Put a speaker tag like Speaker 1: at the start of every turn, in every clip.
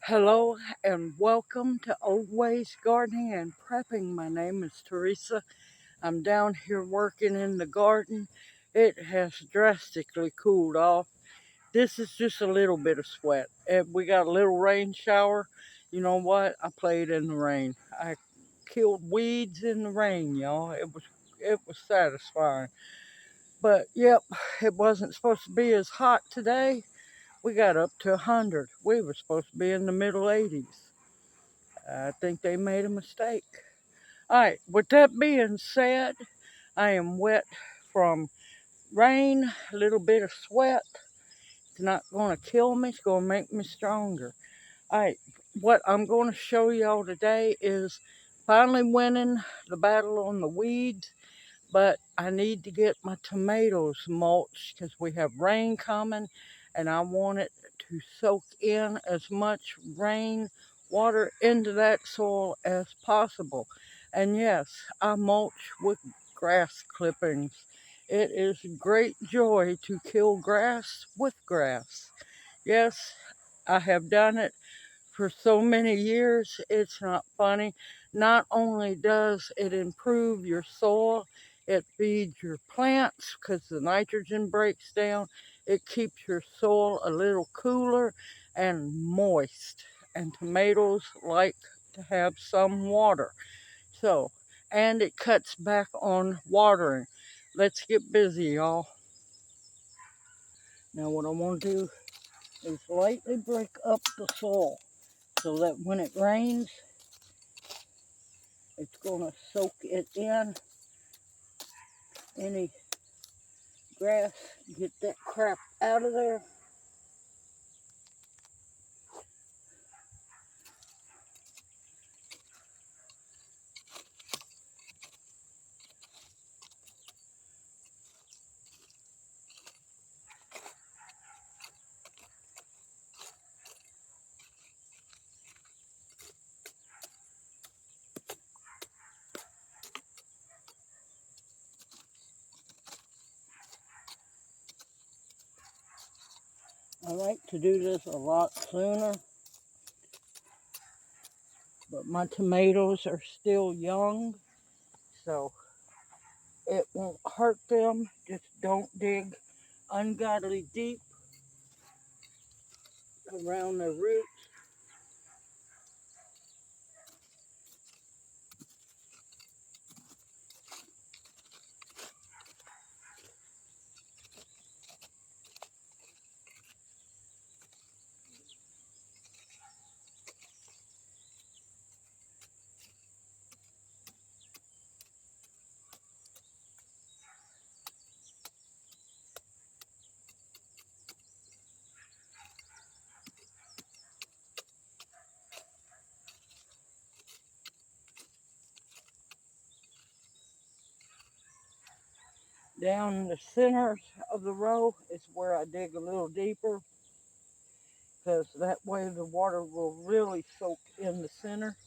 Speaker 1: Hello and welcome to Old Ways Gardening and Prepping. My name is Teresa. I'm down here working in the garden. It has drastically cooled off. This is just a little bit of sweat. We got a little rain shower. You know what? I played in the rain. I killed weeds in the rain, y'all. It was satisfying. But yep, it wasn't supposed to be as hot today. We got up to 100. We were supposed to be in the middle 80s. I think they made a mistake. All right, with that being said, I am wet from rain, a little bit of sweat. It's not going to kill me, it's going to make me stronger. All right, what I'm going to show y'all today is finally winning the battle on the weeds, but I need to get my tomatoes mulched because we have rain coming and I want it to soak in as much rain water into that soil as possible. And yes, I mulch with grass clippings. It is great joy to kill grass with grass. Yes, I have done it for so many years, it's not funny. Not only does it improve your soil, it feeds your plants because the nitrogen breaks down. It keeps your soil a little cooler and moist. And tomatoes like to have some water. So, and it cuts back on watering. Let's get busy, y'all. Now what I want to do is lightly break up the soil so that when it rains, it's going to soak it in. Any grass, get that crap out of there. I like to do this a lot sooner, but my tomatoes are still young, so it won't hurt them. Just don't dig ungodly deep around the roots. Down the center of the row is where I dig a little deeper, because that way the water will really soak in the center.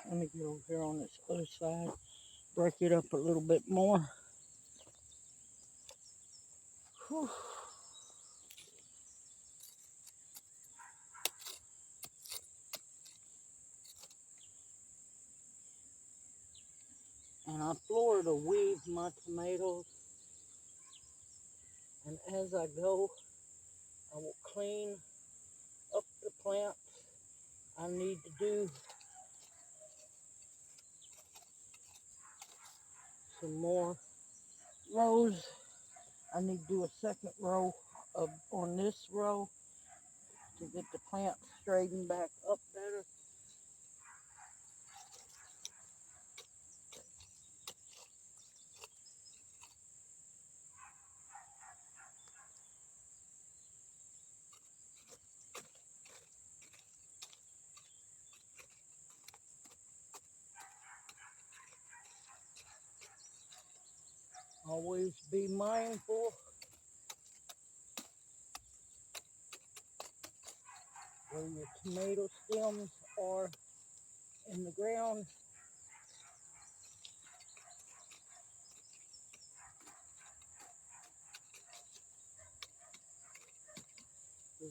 Speaker 1: Let me get over here on this other side, break it up a little bit more. Whew. And I floor to weed my tomatoes. And as I go, I will clean up the plants. I need to do some more rows. I need to do a second row on this row to get the plants straightened back up better. Always be mindful where your tomato stems are in the ground.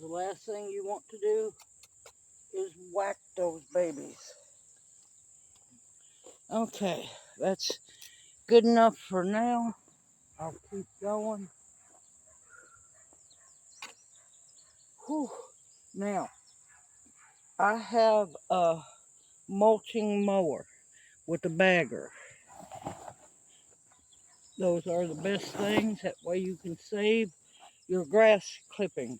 Speaker 1: The last thing you want to do is whack those babies. Okay, that's good enough for now. I'll keep going. Whew. Now, I have a mulching mower with a bagger. Those are the best things. That way you can save your grass clippings.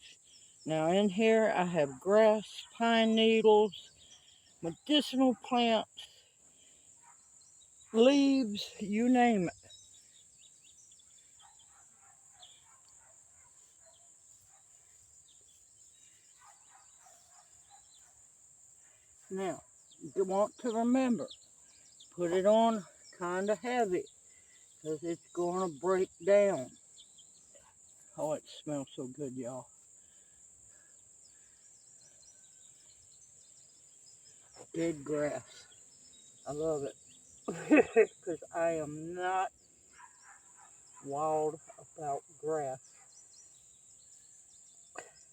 Speaker 1: Now in here I have grass, pine needles, medicinal plants, leaves, you name it. Now, you want to remember, put it on kind of heavy because it's going to break down. Oh, it smells so good, y'all. Dead grass. I love it because I am not wild about grass.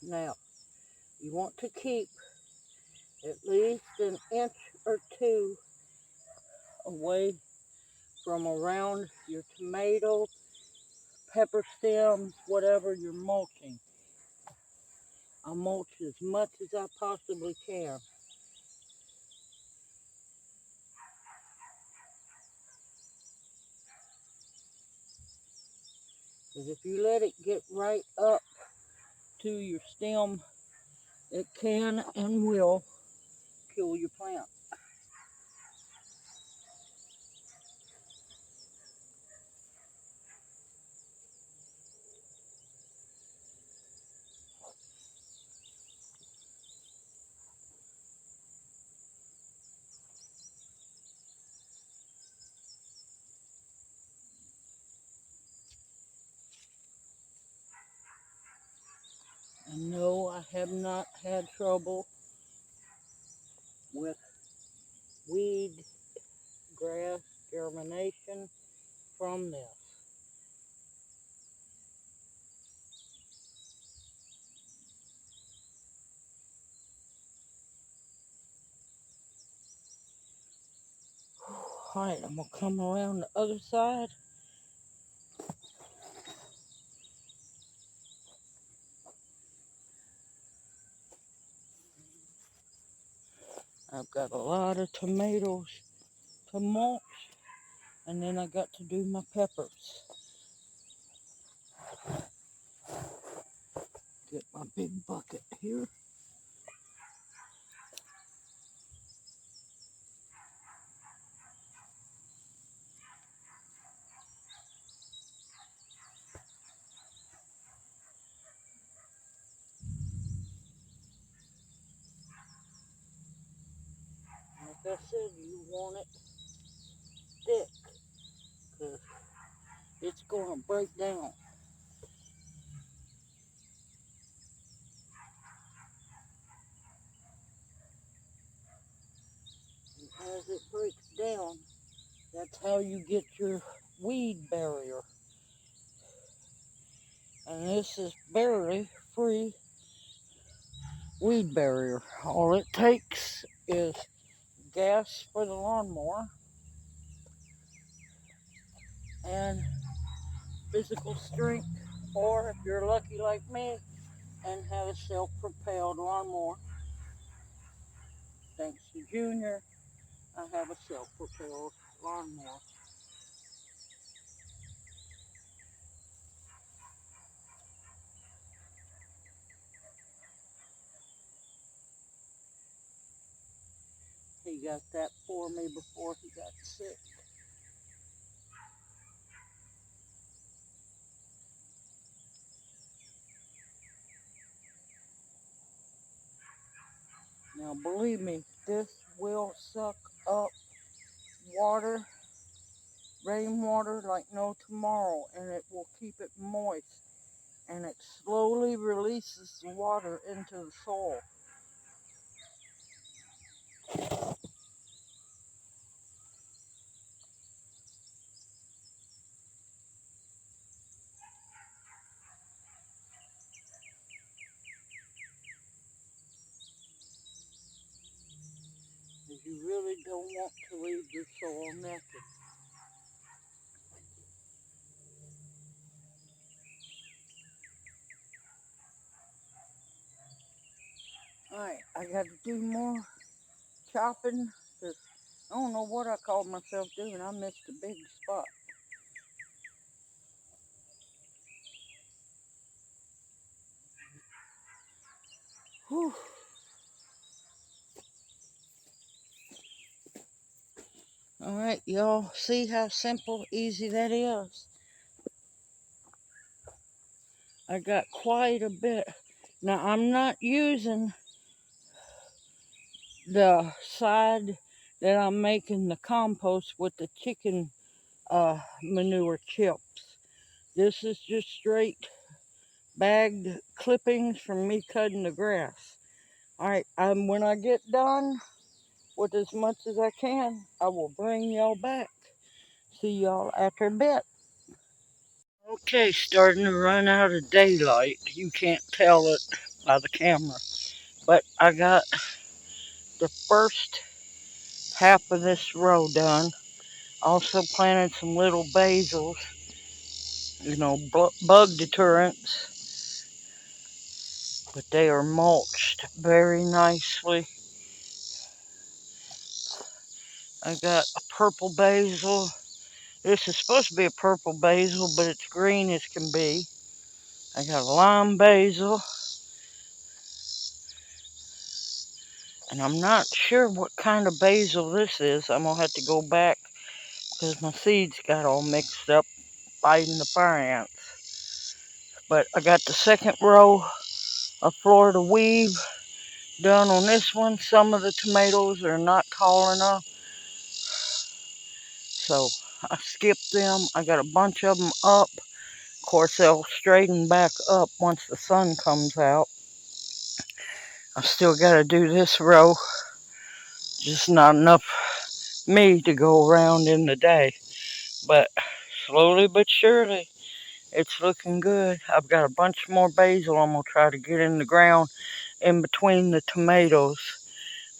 Speaker 1: Now, you want to keep at least an inch or two away from around your tomato, pepper stems, whatever you're mulching. I mulch as much as I possibly can. Because if you let it get right up to your stem, it can and will kill your plant. And no, I have not had trouble with weed, grass, germination from this. Alright, I'm going to come around the other side. I've got a lot of tomatoes to mulch, and then I got to do my peppers. Get my big bucket here. Like I said, you want it thick, because it's going to break down. And as it breaks down, that's how you get your weed barrier. And this is barely free weed barrier. All it takes is gas for the lawnmower and physical strength, or if you're lucky like me and have a self-propelled lawnmower. Thanks to Junior, I have a self-propelled lawnmower. He got that for me before he got sick. Now believe me, this will suck up water rainwater like no tomorrow, and it will keep it moist, and it slowly releases the water into the soil. You really don't want to leave your soil naked. Alright, I got to do more chopping, because I don't know what I called myself doing. I missed a big spot. Whew. Alright, y'all see how simple, easy that is? I got quite a bit. Now, I'm not using the side that I'm making the compost with the chicken manure chips. This is just straight bagged clippings from me cutting the grass. Alright, when I get done with as much as I can, I will bring y'all back. See y'all after a bit. Okay, starting to run out of daylight. You can't tell it by the camera. But I got the first half of this row done. Also planted some little basils, bug deterrents. But they are mulched very nicely. I got a purple basil. This is supposed to be a purple basil, but it's green as can be. I got a lime basil. And I'm not sure what kind of basil this is. I'm going to have to go back because my seeds got all mixed up fighting the fire ants. But I got the second row of Florida weave done on this one. Some of the tomatoes are not tall enough, so I skipped them. I got a bunch of them up. Of course, they'll straighten back up once the sun comes out. I still got to do this row. Just not enough me to go around in the day. But slowly but surely, it's looking good. I've got a bunch more basil I'm going to try to get in the ground in between the tomatoes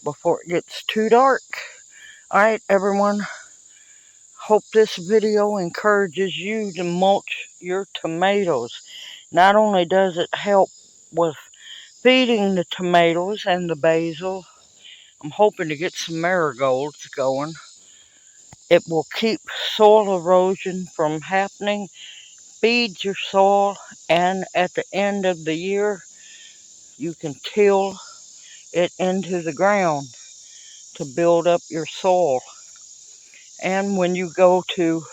Speaker 1: before it gets too dark. Alright, everyone. Hope this video encourages you to mulch your tomatoes. Not only does it help with feeding the tomatoes and the basil, I'm hoping to get some marigolds going. It will keep soil erosion from happening, feed your soil, and at the end of the year, you can till it into the ground to build up your soil. And when you go to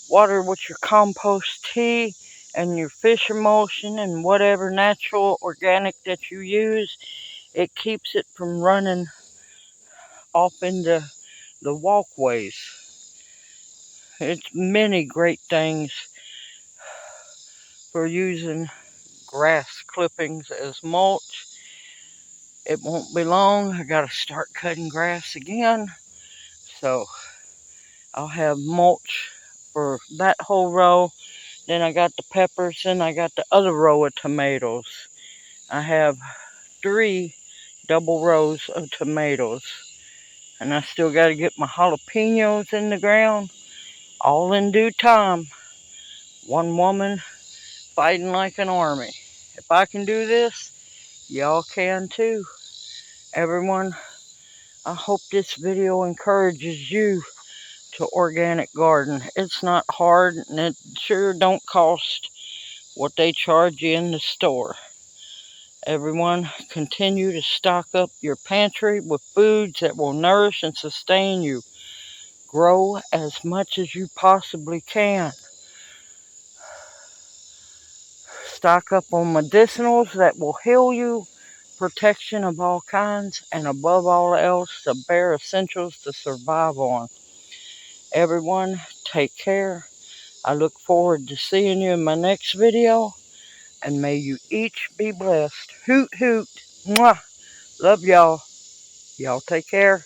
Speaker 1: water with your compost tea and your fish emulsion and whatever natural organic that you use, it keeps it from running off into the walkways. It's many great things for using grass clippings as mulch. It won't be long. I gotta start cutting grass again. So I'll have mulch for that whole row. Then I got the peppers and I got the other row of tomatoes. I have 3 double rows of tomatoes. And I still got to get my jalapenos in the ground. All in due time. One woman fighting like an army. If I can do this, y'all can too. Everyone, I hope this video encourages you to organic garden. It's not hard, and it sure don't cost what they charge you in the store. Everyone, continue to stock up your pantry with foods that will nourish and sustain you. Grow as much as you possibly can. Stock up on medicinals that will heal you, protection of all kinds, and above all else, the bare essentials to survive on. Everyone, take care. I look forward to seeing you in my next video, and may you each be blessed. Hoot, hoot. Mwah. Love y'all. Y'all take care.